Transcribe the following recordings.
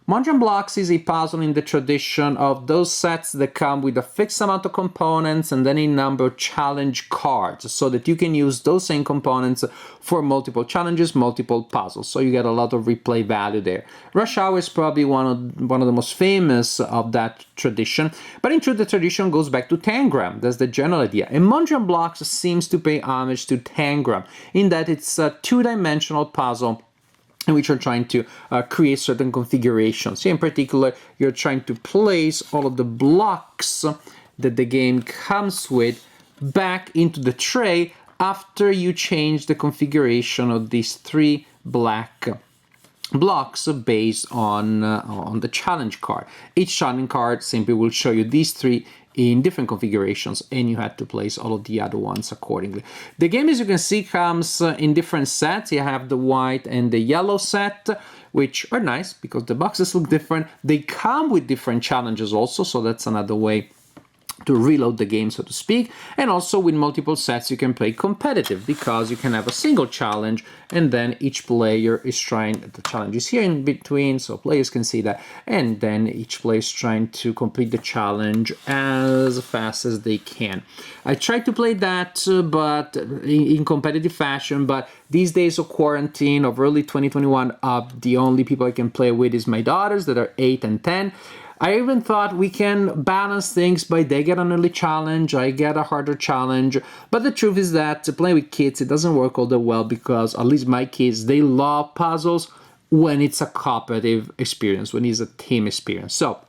Mondrian blocks is a puzzle in the tradition of those sets that come with a fixed amount of components and then a number of challenge cards, so that you can use those same components for multiple challenges, multiple puzzles. So you get a lot of replay value there. Rush Hour is probably one of the most famous of that tradition, but in truth the tradition goes back to Tangram. That's the general idea. And Mondrian blocks seems to pay homage to Tangram in that it's a two-dimensional puzzle in which you're trying to create certain configurations. Here in particular, you're trying to place all of the blocks that the game comes with back into the tray after you change the configuration of these 3 black blocks based on the challenge card. Each challenge card simply will show you these 3 in different configurations, and you had to place all of the other ones accordingly. The game, as you can see, comes in different sets. You have the white and the yellow set, which are nice because the boxes look different. They come with different challenges also, so that's another way to reload the game, so to speak. And also with multiple sets you can play competitive, because you can have a single challenge and then each player is trying, the challenge is here in between so players can see that, and then each player is trying to complete the challenge as fast as they can. I tried to play that but in competitive fashion, but these days of quarantine of early 2021, the only people I can play with is my daughters that are 8 and 10. I even thought we can balance things by they get an early challenge, I get a harder challenge, but the truth is that to play with kids, it doesn't work all that well, because at least my kids, they love puzzles when it's a cooperative experience, when it's a team experience. So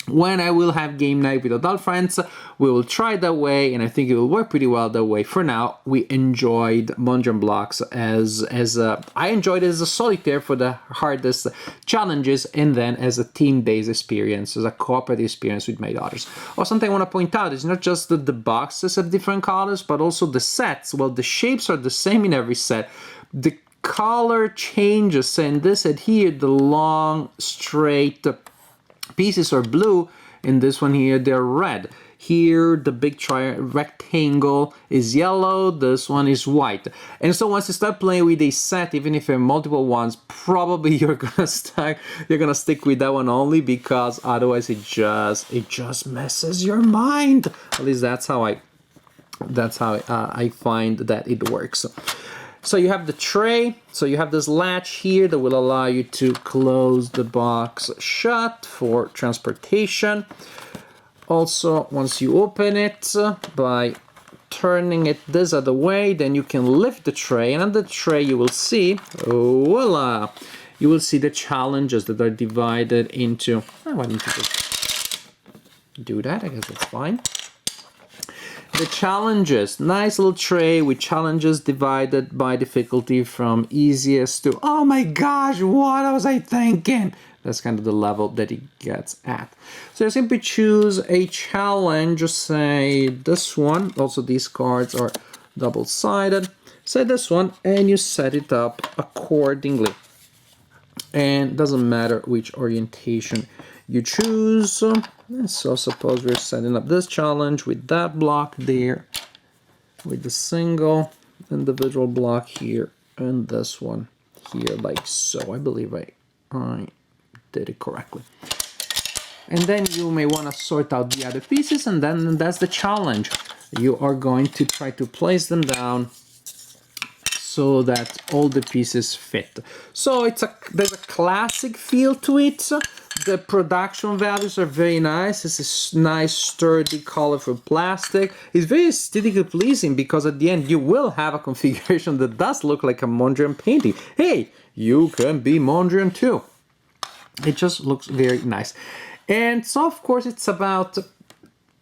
when I will have game night with adult friends, we will try it that way, and I think it will work pretty well that way. For now, we enjoyed Mondrian blocks I enjoyed it as a solitaire for the hardest challenges, and then as a team-based experience, as a cooperative experience with my daughters. Or something I want to point out is not just that the boxes have different colors, but also the sets. Well, the shapes are the same in every set. The color changes, and this set here, the long, straight pieces are blue, in this one here they're red. Here the big rectangle is yellow, this one is white. And so once you start playing with a set, even if you have multiple ones, probably you're gonna stick with that one only, because otherwise it just messes your mind. At least that's how I find that it works. So you have the tray, so you have this latch here that will allow you to close the box shut for transportation. Also, once you open it by turning it this other way, then you can lift the tray, and on the tray you will see, voila, you will see the challenges that are divided into, why don't you just do that, I guess that's fine. The challenges, nice little tray with challenges divided by difficulty from easiest to, oh my gosh, what was I thinking? That's kind of the level that it gets at. So you simply choose a challenge, say this one. Also these cards are double-sided. Say this one, and you set it up accordingly. And it doesn't matter which orientation you choose. So suppose we're setting up this challenge with that block there, with the single individual block here, and this one here, like so. I believe I did it correctly. And then you may want to sort out the other pieces, and then that's the challenge. You are going to try to place them down so that all the pieces fit. So there's a classic feel to it. The production values are very nice. It's a nice, sturdy, colorful plastic. It's very aesthetically pleasing, because at the end you will have a configuration that does look like a Mondrian painting. Hey, you can be Mondrian too. It just looks very nice. And so, of course, it's about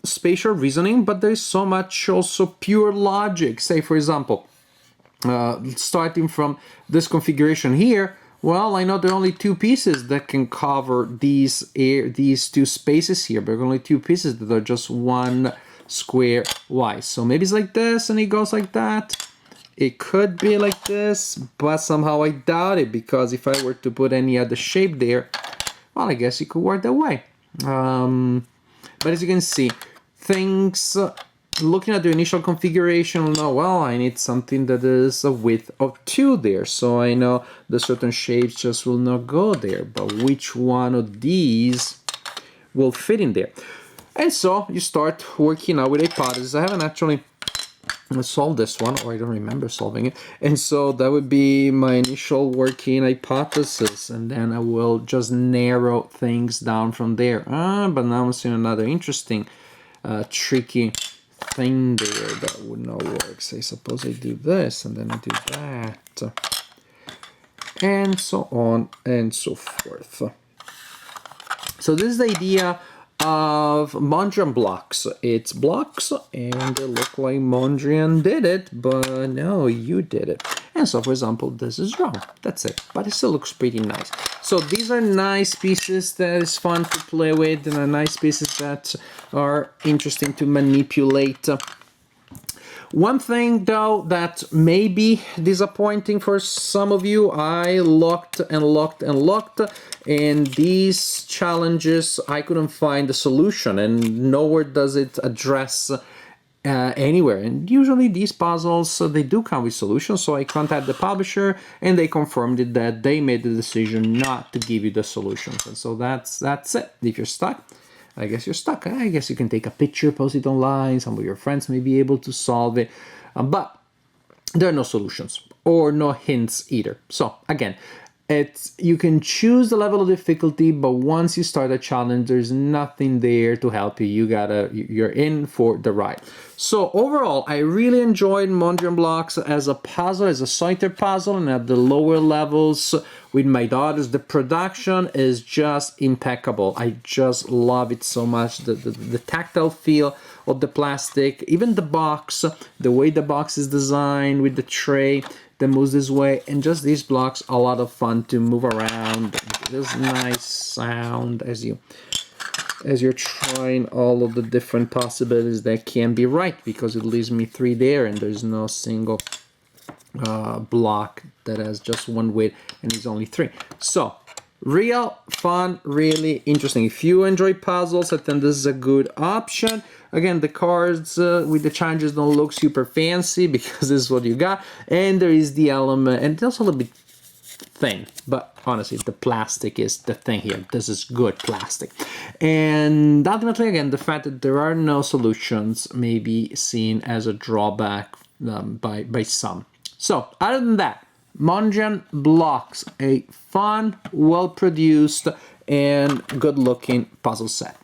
spatial reasoning, but there's so much also pure logic. Say, for example, starting from this configuration here, well, I know there are only 2 pieces that can cover these 2 spaces here, but there are only 2 pieces that are just 1 square wide. So maybe it's like this, and it goes like that. It could be like this, but somehow I doubt it, because if I were to put any other shape there, well, I guess it could work that way. But as you can see, things looking at the initial configuration, we'll know, well, I need something that is a width of 2 there. So I know the certain shapes just will not go there. But which one of these will fit in there? And so you start working out with hypotheses. I haven't actually solved this one, or I don't remember solving it. And so that would be my initial working hypothesis. And then I will just narrow things down from there. But now I'm seeing another interesting, tricky thing there that would not work. So I suppose I do this, and then I do that. And so on and so forth. So this is the idea of Mondrian blocks. It's blocks, and they look like Mondrian did it, but no, you did it. And so, for example, this is wrong. That's it. But it still looks pretty nice. So these are nice pieces that is fun to play with, and are nice pieces that are interesting to manipulate. One thing, though, that may be disappointing for some of you, I looked, and these challenges, I couldn't find a solution, and nowhere does it address anywhere. And usually these puzzles, they do come with solutions, so I contacted the publisher, and they confirmed it that they made the decision not to give you the solutions. And so that's it. If you're stuck, I guess you're stuck. I guess you can take a picture, post it online. Some of your friends may be able to solve it. But there are no solutions or no hints either. So again, you can choose the level of difficulty, but once you start a challenge, there's nothing there to help you. You're in for the ride. So overall, I really enjoyed Mondrian blocks as a puzzle, as a solitaire puzzle, and at the lower levels with my daughters, the production is just impeccable. I just love it so much. The tactile feel of the plastic, even the box, the way the box is designed with the tray that moves this way, and just these blocks are a lot of fun to move around. There's nice sound as you're trying all of the different possibilities that can be right, because it leaves me 3 there, and there's no single block that has just one width and it's only 3. So real fun, really interesting. If you enjoy puzzles, I think this is a good option. Again, the cards with the challenges don't look super fancy because this is what you got, and there is the element, and it's also a little bit thin, but honestly the plastic is the thing here. This is good plastic. And ultimately, again, the fact that there are no solutions may be seen as a drawback by some. So other than that, Mondrian blocks, a fun, well produced and good looking puzzle set.